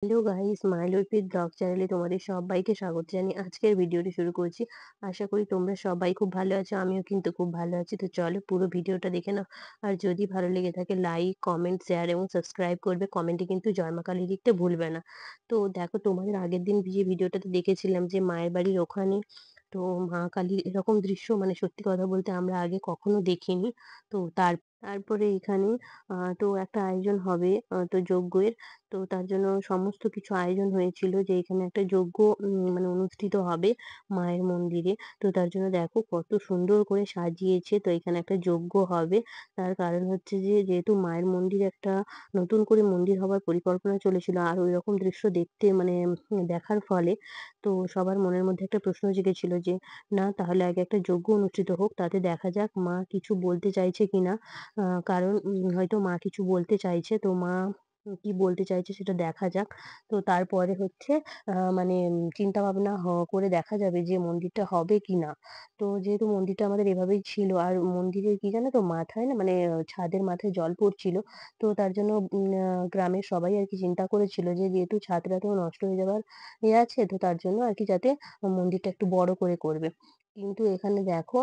Hello guys, মাই লুপির blog চ্যানেলে তোমাদের সবাইকে স্বাগত জানিয়ে আজকের ভিডিওটি শুরু করছি। আশা করি তোমরা সবাই খুব ভালো আছো, আমিও কিন্তু খুব ভালো আছি। তো চলো পুরো ভিডিওটা দেখে নাও। আর যদি ভালো লেগে থাকে লাইক, কমেন্ট, শেয়ার এবং সাবস্ক্রাইব করবে। কমেন্টে কিন্তু জয় মা কালী লিখতে ভুলবে না। তো দেখো, তোমাদের আগের দিন যে ভিডিওটাতে দেখেছিলাম যে মায়ের বাড়ির ওখানে তো মা কালীর এরকম দৃশ্য, মানে সত্যি কথা বলতে আমরা আগে কখনো দেখিনি। তো তারপরে এখানে তো একটা আয়োজন হবে, তো যজ্ঞের। তো তার জন্য সমস্ত কিছু আয়োজন হয়েছিল যে এখানে একটা যজ্ঞ মানে অনুষ্ঠিত হবে মায়ের মন্দিরে। তো তার জন্য দেখো কত সুন্দর করে সাজিয়েছে। তো এখানে একটা যজ্ঞ হবে। তার কারণ হচ্ছে যে যেহেতু মায়ের মন্দির একটা নতুন করে মন্দির হবার পরিকল্পনা চলেছিল, আর ওই রকম দৃশ্য দেখতে মানে দেখার ফলে তো সবার মনের মধ্যে একটা প্রশ্ন জেগেছিল যে না, তাহলে আগে একটা যজ্ঞ অনুষ্ঠিত হোক, তাতে দেখা যাক মা কিছু বলতে চাইছে কিনা। কারণ হয়তো মা কিছু বলতে চাইছে, তো মা কি বলতে চাইছে সেটা দেখা যাক। তো তারপরে হচ্ছে মানে চিন্তা ভাবনা করে দেখা যাবে যে মন্দিরটা হবে কিনা। তো যেহেতু মন্দিরটা আমাদের এভাবেই ছিল, আর মন্দিরের কি জানো তো, মাথায় না মানে ছাদের মাথায় জল পড়ছিল। তো তার জন্য গ্রামের সবাই আর কি চিন্তা করেছিল যে যেহেতু ছাদটা তো নষ্ট হয়ে যাবার আছে, তো তার জন্য আর কি যাতে মন্দিরটা একটু বড় করে করবে। কিন্তু এখানে দেখো,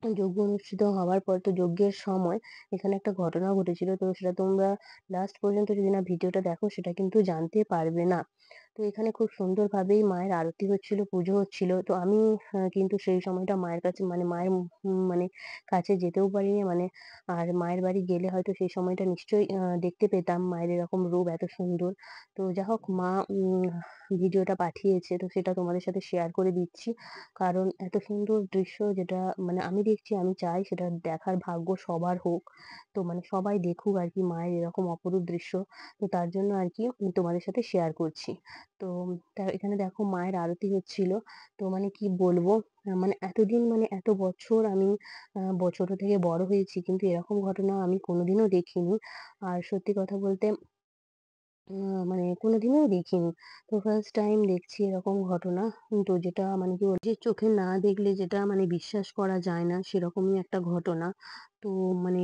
যজ্ঞ অনুষ্ঠিত হওয়ার পর তো যজ্ঞের সময় এখানে একটা ঘটনা ঘটেছিল। তো সেটা তোমরা লাস্ট পর্যন্ত যদি না ভিডিওটা দেখো সেটা কিন্তু জানতে পারবে না। তো এখানে খুব সুন্দরভাবেই মায়ের আরতি হচ্ছিল, পুজো হচ্ছিল। তো আমি কিন্তু সেই সময়টা মায়ের কাছে মানে মায়ের মানে কাছে যেতেও পারিনি মানে। আর মায়ের বাড়ি গেলে হয়তো সেই সময়টা নিশ্চয়ই দেখতে পেতাম মায়ের এরকম রূপ এত সুন্দর। তো যা হোক, মা ভিডিওটা পাঠিয়েছে, তো সেটা তোমাদের সাথে শেয়ার করে দিচ্ছি। কারণ এত সুন্দর দৃশ্য যেটা মানে আমি দেখছি, আমি চাই সেটা দেখার ভাগ্য সবার হোক। তো মানে সবাই দেখুক আর কি মায়ের এরকম অপরূপ দৃশ্য। তো তার জন্য আর কি তোমাদের সাথে শেয়ার করছি। তো এখানে দেখো মায়ের আরতি হচ্ছিল। তো মানে কি বলবো, মানে এতদিন মানে এত বছর আমি ছোট থেকে বড় হয়েছি, কিন্তু এরকম ঘটনা আমি কোনোদিনও দেখিনি। আর সত্যি কথা বলতে মানে কোনোদিনও দেখিনি। তো ফার্স্ট টাইম দেখছি এরকম ঘটনা। তো যেটা মানে কি বলবো, যে চোখে না দেখলে যেটা মানে বিশ্বাস করা যায় না, সেরকমই একটা ঘটনা। তো মানে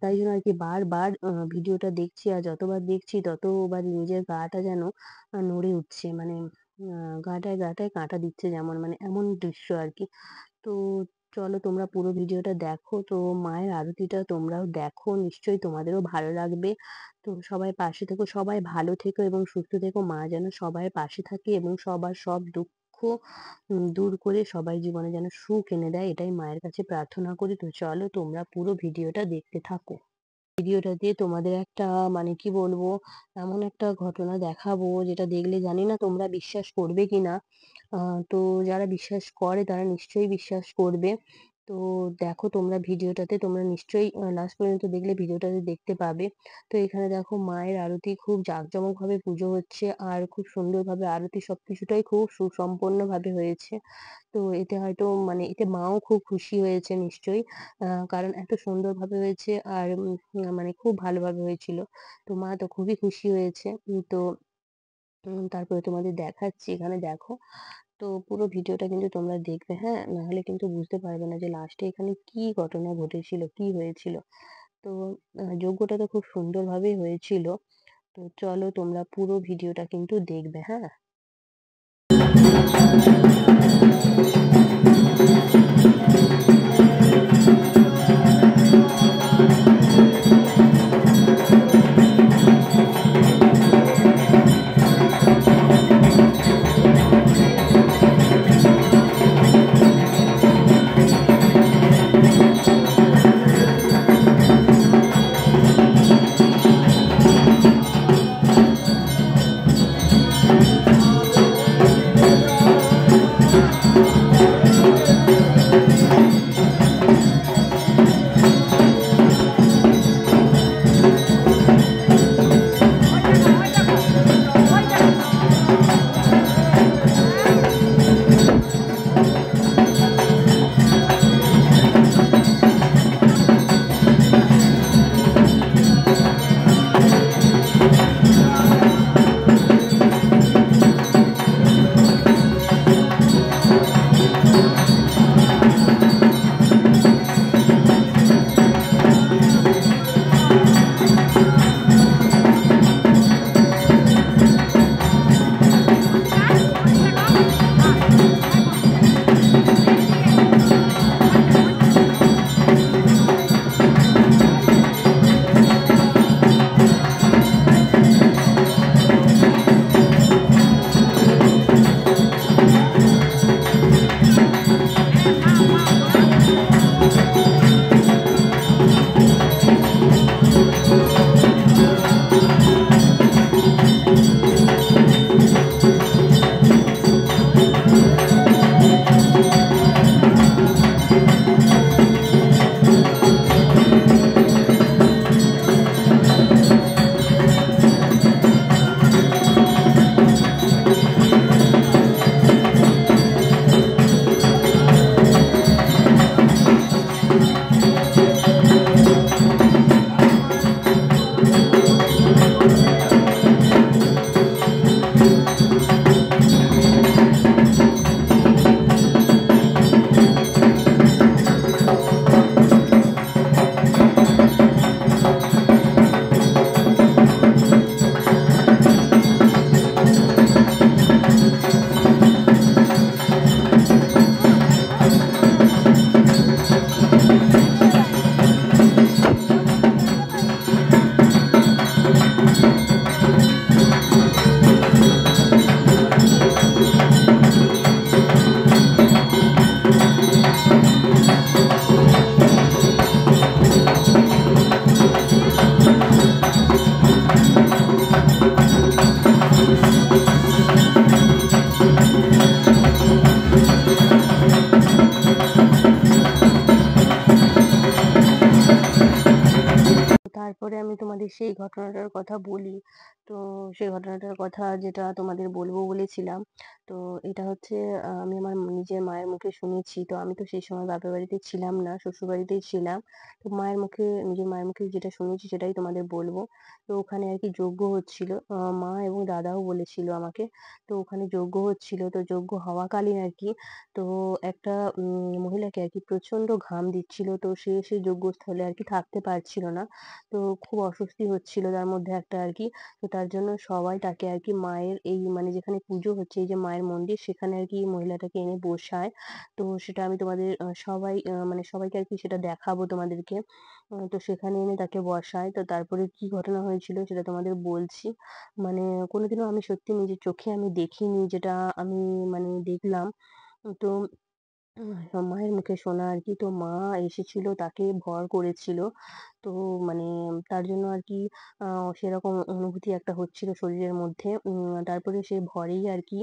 তাই জন্য আরকি বারবার ভিডিওটা দেখছি, আর যতবার দেখছি ততবারই নিজের গাটা যেন নড়ে উঠছে। মানে গাটায়, গাটায় কাঁটা দিচ্ছে যেমন, মানে এমন দৃশ্য আরকি। তো চলো তোমরা পুরো ভিডিওটা দেখো। তো মায়ের আরতিটা তোমরাও দেখো, নিশ্চয়ই তোমাদেরও ভালো লাগবে। তো সবাই পাশে থেকো, সবাই ভালো থেকো এবং সুস্থ থেকো। মা যেন সবার পাশে থাকে এবং সবার সব দুঃখ দূর করে সবার জীবনে যেন সুখ এনে দেয়, এটাই মায়ের কাছে প্রার্থনা করি। তো চলো তোমরা পুরো ভিডিওটা দেখতে থাকো। ভিডিওটা দিয়ে তোমাদের একটা মানে কি বলবো, এমন একটা ঘটনা দেখাবো যেটা দেখলে জানি না তোমরা বিশ্বাস করবে কিনা। তো যারা বিশ্বাস করে তারা নিশ্চয়ই বিশ্বাস করবে। তো দেখো তোমরা ভিডিওটাতে, তোমরা নিশ্চয়ই লাস্ট পর্যন্ত দেখলে ভিডিওটাতে দেখতে পাবে। তো এখানে দেখো মায়ের আরতি খুব জাঁকজমকভাবে পুজো হচ্ছে, আর খুব সুন্দরভাবে আরতি সবকিছুটাই খুব সুসম্পন্নভাবে হয়েছে। তো এতে হয়তো মানে এতে মাও খুব খুশি হয়েছে নিশ্চয়ই। কারণ এত সুন্দরভাবে হয়েছে, আর মানে খুব ভালোভাবে হয়েছিল। তো মা তো খুবই খুশি হয়েছে। তো তারপরে তোমাদের দেখাচ্ছি, এখানে দেখো। তো পুরো ভিডিওটা কিন্তু তোমরা দেখবে, হ্যাঁ? নাহলে কিন্তু বুঝতে পারবে না যে লাস্টে এখানে কি ঘটনা ঘটেছিল, কি হয়েছিল। তো যজ্ঞটা তো খুব সুন্দরভাবেই হয়েছিল। তো চলো তোমরা পুরো ভিডিওটা কিন্তু দেখবে, হ্যাঁ? তোমাদের সেই ঘটনাটার কথা বলি। তো সেই ঘটনাটার কথা যেটা তোমাদের বলবো বলেছিলাম। তো এটা হচ্ছে আমি আমার নিজের মায়ের মুখে শুনেছি। তো আমি তো সেই সময় বাপের বাড়িতে ছিলাম না, শ্বশুরবাড়িতেই ছিলাম। তো নিজের মায়ের মুখে যেটা শুনেছি সেটাই তোমাদের বলব। তো ওখানে আরকি যজ্ঞ হচ্ছিল। মা এবং দাদাও বলেছিল আমাকে। তো ওখানে যজ্ঞ হচ্ছিল। তো যজ্ঞ হওয়াকালীন আরকি তো একটা মহিলাকে আরকি প্রচন্ড ঘাম দিচ্ছিল। তো সে সেই যজ্ঞস্থলে আরকি থাকতে পারছিল না। তো খুব অস্বস্তি হচ্ছিল তার মধ্যে একটা আরকি। তো তার জন্য সবাই তাকে আরকি মায়ের এই মানে যেখানে পুজো হচ্ছে, এই যে মায়ের মন্দির সেখানে আরকি মহিলাটাকে এনে বসায়। তো সেটা আমি তোমাদের মানে সবাইকে আরকি সেটা দেখাবো তোমাদেরকে। তো সেখানে এনে তাকে বসায়। তো তারপরে কি ঘটনা হয়েছিল সেটা তোমাদের বলছি। মানে কোনোদিনও আমি সত্যি নিজের চোখে আমি দেখিনি যেটা আমি মানে দেখলাম। তো মায়ের মুখে শোনা আরকি। তো মা এসেছিল, তাকে ভর করেছিল। তো মানে তার জন্য আরকি আ সেরকম অনুভূতি একটা হচ্ছিল শরীরের মধ্যে। তারপরে সে ভরেই আরকি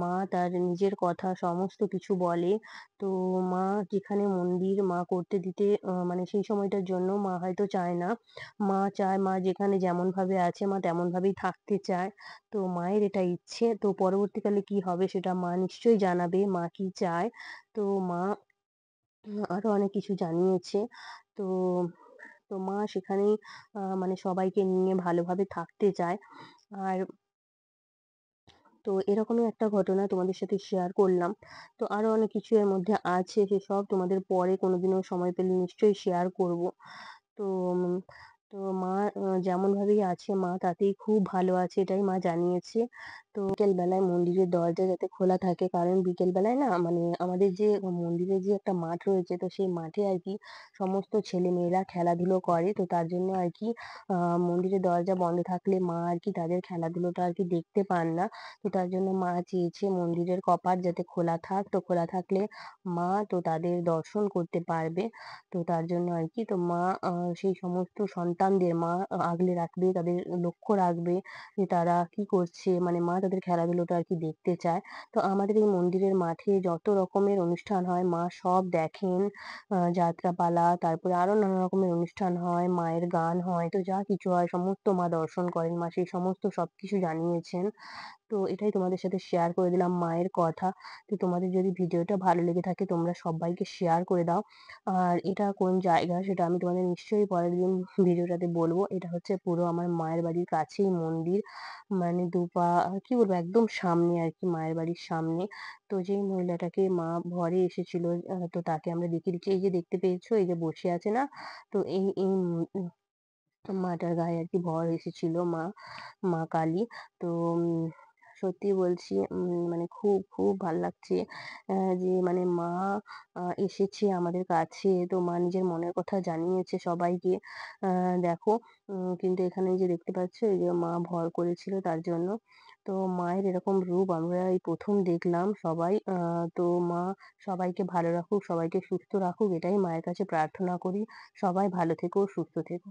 মা তার নিজের কথা সমস্ত কিছু বলে। তো মা যেখানে মন্দির মা করতে দিতে মানে সেই সময়টার জন্য মা হয়তো চায় না। মা চায় মা যেখানে যেমনভাবে আছে মা তেমনভাবেই থাকতে চায়। তো মায়ের এটা ইচ্ছে। তো পরবর্তীকালে কি হবে সেটা মা নিশ্চয়ই জানাবে মা কি চায়। তো মা আরো অনেক কিছু জানিয়েছে। তো তো মা সেখানেই মানে সবাইকে নিয়ে ভালোভাবে থাকতে চায়। আর তো এরকমই একটা ঘটনা তোমাদের সাথে শেয়ার করলাম। তো আরো অনেক কিছু এর মধ্যে আছে সেসব তোমাদের পরে কোনোদিনও সময় পেলে নিশ্চয়ই শেয়ার করব। তো উম তো মা যেমনভাবেই আছে মা তাতেই খুব ভালো আছে এটাই মা জানিয়েছে। তো বিকেল বেলায় মন্দিরের দরজা যাতে খোলা থাকে কারণ বিকেল বেলায় না মানে আমাদের যে মন্দিরে যে একটা মাঠ রয়েছে তো সেই মাঠে আরকি সমস্ত ছেলেমেয়েরা খেলাধুলো করে। তো তার জন্য আরকি আ মন্দিরের দরজা বন্ধ থাকলে মা আরকি তাদের খেলাধুলোটা আরকি দেখতে পান না। তো তার জন্য মা চেয়েছে মন্দিরের কপাট যাতে খোলা থাক। তো খোলা থাকলে মা তো তাদের দর্শন করতে পারবে। তো তার জন্য আরকি তো মা সেই সমস্ত সন্তানদের মা আগলে রাখবে, তাদের লক্ষ্য রাখবে যে তারা কি করছে। মানে মা তাদের খেলাধুলোটা আরকি দেখতে চায়। তো আমাদের এই মন্দিরের মাঠে যত রকমের অনুষ্ঠান হয় মা সব দেখেন। যাত্রাপালা তারপরে আরো নানা রকমের অনুষ্ঠান হয়, মায়ের গান হয়। তো যা কিছু হয় সমস্ত মা দর্শন করেন। মা সেই সমস্ত সবকিছু জানিয়েছেন। তো এটাই তোমাদের সাথে শেয়ার করে দিলাম মায়ের কথা। তো তোমাদের যদি ভিডিওটা ভালো লেগে থাকে তোমরা সব্বাইকে শেয়ার করে দাও। আর এটা কোন জায়গা সেটা আমি তোমাদের নিশ্চয়ই পরের দিন ভিডিওটাতে বলব। এটা হচ্ছে পুরো আমার মায়ের বাড়ির কাছেই মন্দির। মানে কি বলবো একদম সামনে আরকি মায়ের বাড়ির সামনে। তো যেই মহিলাটাকে মা ভরে এসেছিল তো তাকে আমরা দেখিয়ে দিচ্ছি। এই যে দেখতে পেয়েছো এই যে বসে আছে না? তো এই মাটার গায়ে আরকি ভর এসেছিল মা কালী। তো সত্যি বলছি মানে খুব ভাল লাগছে যে মানে মা এসেছে আমাদের কাছে। তো মা নিজের মনের কথা জানিয়েছে সবাইকে। আ দেখো কিন্তু এখানে এই যে দেখতে পাচ্ছ এই যে মা ভর করেছিল তার জন্য। তো মায়ের এরকম রূপ আমরা এই ১ম দেখলাম সবাই। তো মা সবাইকে ভালো রাখুক, সবাইকে সুস্থ রাখুক এটাই মায়ের কাছে প্রার্থনা করি। সবাই ভালো থেকো, সুস্থ থেকো।